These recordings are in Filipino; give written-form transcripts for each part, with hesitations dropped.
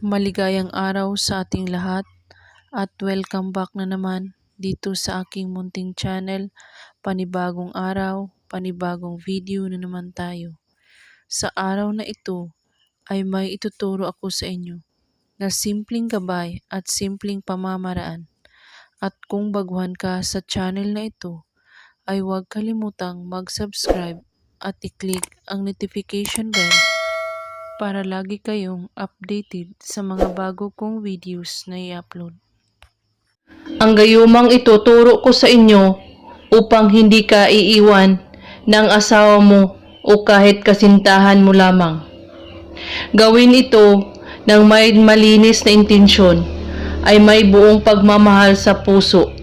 Maligayang araw sa ating lahat at welcome back na naman dito sa aking munting channel. Panibagong araw, panibagong video na naman tayo. Sa araw na ito ay may ituturo ako sa inyo na simpleng gabay at simpleng pamamaraan. At kung baguhan ka sa channel na ito, ay huwag kalimutang mag-subscribe at i-click ang notification bell para lagi kayong updated sa mga bago kong videos na i-upload. Ang gayumang ituturo ko sa inyo upang hindi ka iiwan ng asawa mo o kahit kasintahan mo lamang. Gawin ito ng may malinis na intensyon ay may buong pagmamahal sa puso.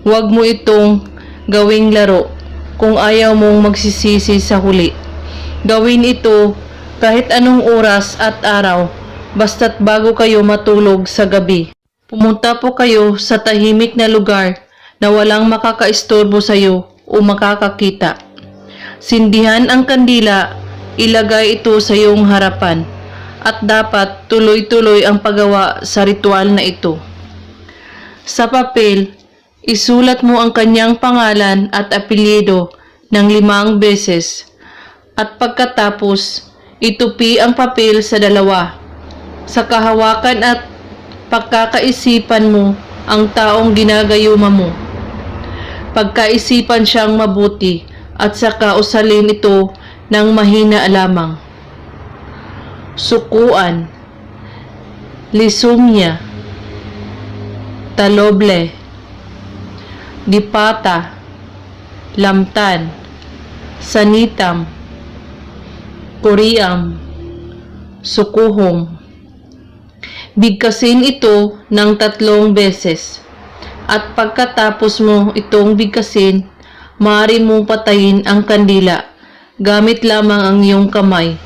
Huwag mo itong gawing laro kung ayaw mong magsisisi sa huli. Gawin ito kahit anong oras at araw, basta't bago kayo matulog sa gabi. Pumunta po kayo sa tahimik na lugar na walang makakaistorbo sa iyo o makakakita. Sindihan ang kandila, ilagay ito sa iyong harapan, at dapat tuloy-tuloy ang paggawa sa ritual na ito. Sa papel, isulat mo ang kanyang pangalan at apelyido ng 5 beses, at pagkatapos, itupi ang papel sa dalawa. Sa kahawakan at pagkakaisipan mo ang taong ginagayuma mo. Pagkaisipan siyang mabuti at saka usalin ito ng mahina lamang. Sukuan, lisumya, taloble, dipata, lamtan, sanitam, kuriam, sukuhom. Bigkasin ito ng 3 beses. At pagkatapos mo itong bigkasin, maaari mong patayin ang kandila gamit lamang ang iyong kamay.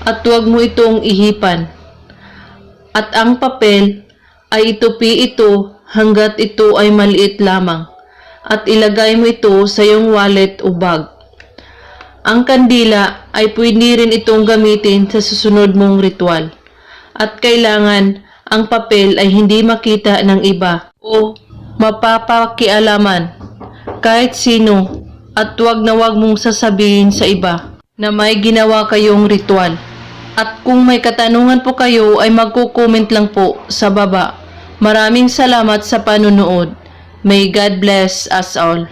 At huwag mo itong ihipan. At ang papel ay itupi ito hanggat ito ay maliit lamang. At ilagay mo ito sa iyong wallet o bag. Ang kandila ay pwede rin itong gamitin sa susunod mong ritual. At kailangan ang papel ay hindi makita ng iba o mapapakialaman kahit sino, at huwag na huwag mong sasabihin sa iba na may ginawa kayong ritual. At kung may katanungan po kayo ay magko-comment lang po sa baba. Maraming salamat sa panunood. May God bless us all.